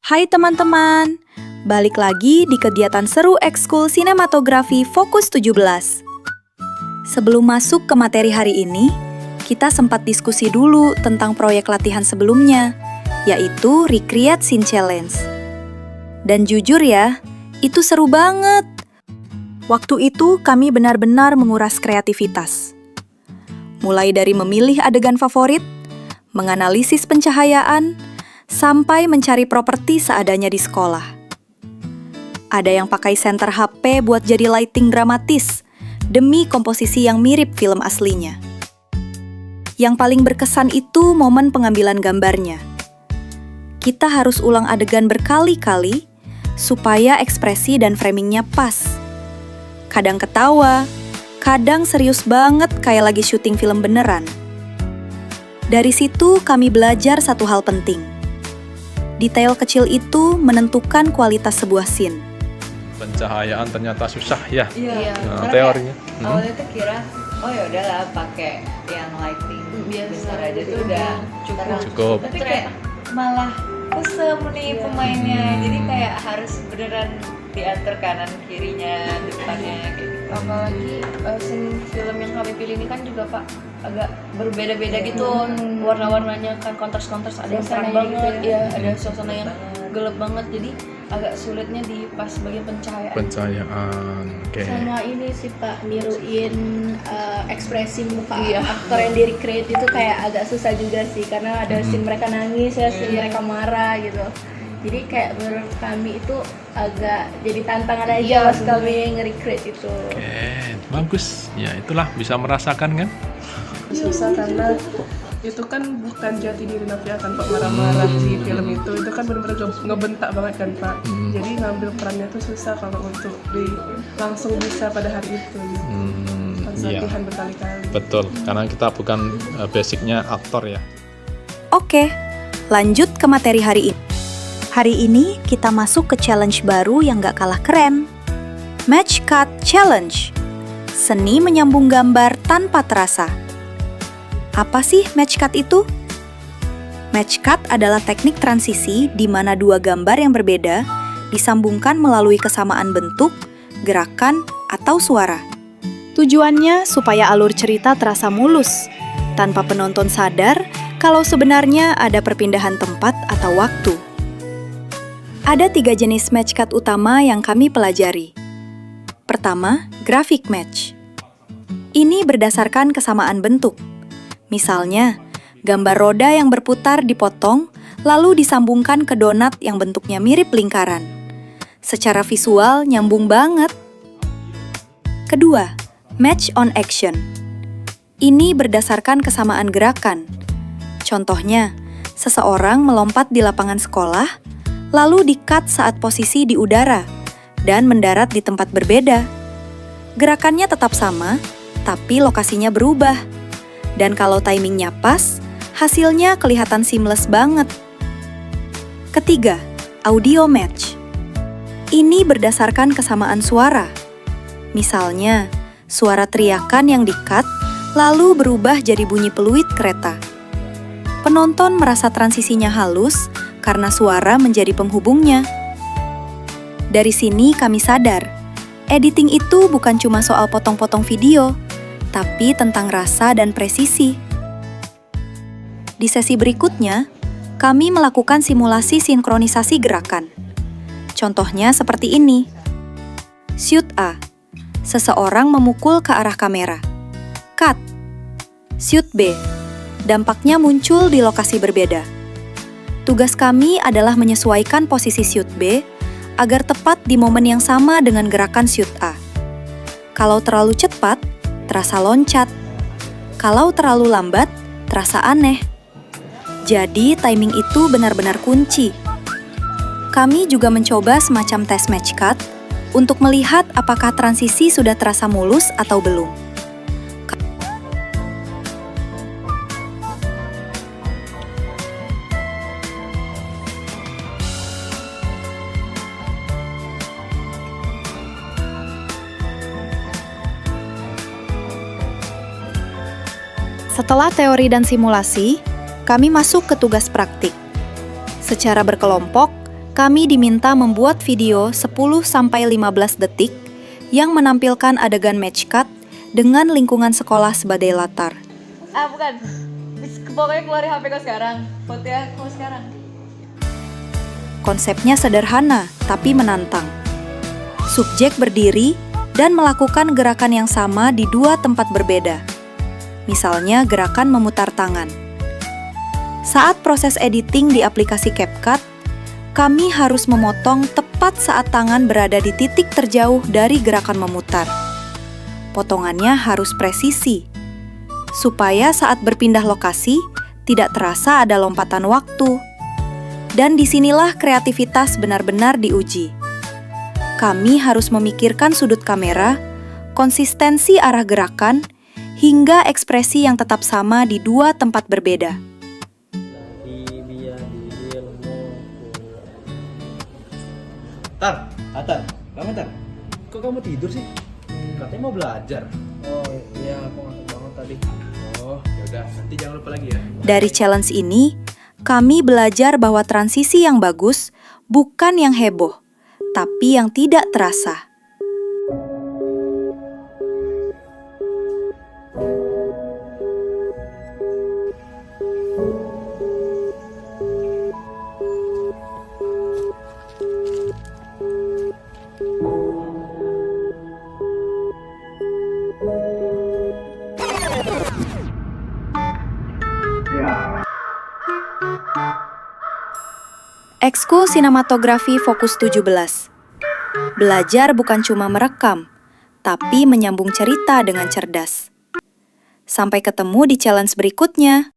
Hai teman-teman, balik lagi di kegiatan seru ekskul sinematografi Fokus 17. Sebelum masuk ke materi hari ini, kita sempat diskusi dulu tentang proyek latihan sebelumnya, yaitu Recreate Scene Challenge. Dan jujur ya, itu seru banget. Waktu itu kami benar-benar menguras kreativitas. Mulai dari memilih adegan favorit, menganalisis pencahayaan, sampai mencari properti seadanya di sekolah. Ada yang pakai senter HP buat jadi lighting dramatis, demi komposisi yang mirip film aslinya. Yang paling berkesan itu momen pengambilan gambarnya. Kita harus ulang adegan berkali-kali, supaya ekspresi dan framingnya pas. Kadang ketawa, kadang serius banget kayak lagi syuting film beneran. Dari situ kami belajar satu hal penting. Detail kecil itu menentukan kualitas sebuah scene. Pencahayaan ternyata susah ya. Iya. Nah, teorinya. Awalnya tuh kira, oh ya udahlah pakai yang lighting besar aja tuh udah cukup. Tapi kayak malah kesem nih pemainnya. Jadi kayak harus beneran diatur kanan kirinya, depannya kayak gitu. Apalagi scene film yang kami pilih ini kan juga Pak agak berbeda-beda gitu warna-warnanya kan kontras-kontras, ada yang terang banget ya, ada suasana yang gelap banget, jadi agak sulitnya di pas bagian Pencahayaan. Oke. Sama ini sih Pak, niruin ekspresi muka aktor yang di-recreate itu kayak agak susah juga sih, karena ada scene mereka nangis ya, scene mereka marah gitu. Jadi kayak menurut kami itu agak jadi tantangan aja pas kami nge-recreate itu. Oke, bagus. Ya itulah, bisa merasakan kan? Susah karena itu kan bukan jati diri Novia kan Pak, marah-marah di film itu kan benar-benar ngebentak banget kan Pak. Jadi ngambil perannya tuh susah kalau untuk langsung bisa pada hari itu. Harus latihan berkali-kali. Betul, karena kita bukan basicnya aktor ya. Oke, lanjut ke materi hari ini. Hari ini kita masuk ke challenge baru yang gak kalah keren. Match Cut Challenge. Seni menyambung gambar tanpa terasa. Apa sih match cut itu? Match cut adalah teknik transisi di mana dua gambar yang berbeda disambungkan melalui kesamaan bentuk, gerakan, atau suara. Tujuannya supaya alur cerita terasa mulus, tanpa penonton sadar kalau sebenarnya ada perpindahan tempat atau waktu. Ada 3 jenis match cut utama yang kami pelajari. Pertama, graphic match. Ini berdasarkan kesamaan bentuk. Misalnya, gambar roda yang berputar dipotong, lalu disambungkan ke donat yang bentuknya mirip lingkaran. Secara visual, nyambung banget. Kedua, match on action. Ini berdasarkan kesamaan gerakan. Contohnya, seseorang melompat di lapangan sekolah, lalu di-cut saat posisi di udara, dan mendarat di tempat berbeda. Gerakannya tetap sama, tapi lokasinya berubah. Dan kalau timingnya pas, hasilnya kelihatan seamless banget. Ketiga, audio match. Ini berdasarkan kesamaan suara. Misalnya, suara teriakan yang di-cut, lalu berubah jadi bunyi peluit kereta. Penonton merasa transisinya halus karena suara menjadi penghubungnya. Dari sini kami sadar, editing itu bukan cuma soal potong-potong video, tapi tentang rasa dan presisi. Di sesi berikutnya, kami melakukan simulasi sinkronisasi gerakan. Contohnya seperti ini. Shoot A. Seseorang memukul ke arah kamera. Cut. Shoot B. Dampaknya muncul di lokasi berbeda. Tugas kami adalah menyesuaikan posisi shoot B agar tepat di momen yang sama dengan gerakan shoot A. Kalau terlalu cepat, terasa loncat. Kalau terlalu lambat, terasa aneh. Jadi, timing itu benar-benar kunci. Kami juga mencoba semacam tes match cut untuk melihat apakah transisi sudah terasa mulus atau belum. Setelah teori dan simulasi, kami masuk ke tugas praktik. Secara berkelompok, kami diminta membuat video 10-15 detik yang menampilkan adegan match cut dengan lingkungan sekolah sebagai latar. Bukan. Pokoknya keluarin HP kau sekarang. Foto ya kau sekarang. Konsepnya sederhana, tapi menantang. Subjek berdiri dan melakukan gerakan yang sama di dua tempat berbeda. Misalnya gerakan memutar tangan. Saat proses editing di aplikasi CapCut, kami harus memotong tepat saat tangan berada di titik terjauh dari gerakan memutar. Potongannya harus presisi, supaya saat berpindah lokasi tidak terasa ada lompatan waktu. Dan disinilah kreativitas benar-benar diuji. Kami harus memikirkan sudut kamera, konsistensi arah gerakan, hingga ekspresi yang tetap sama di dua tempat berbeda. Tar, bangun Tar. Kok kamu tidur sih? Katanya mau belajar. Oh iya, aku ngantuk banget tadi. Oh, yaudah, nanti jangan lupa lagi ya. Dari challenge ini, kami belajar bahwa transisi yang bagus bukan yang heboh, tapi yang tidak terasa. Ekskul Sinematografi Fokus 17. Belajar bukan cuma merekam, tapi menyambung cerita dengan cerdas. Sampai ketemu di challenge berikutnya.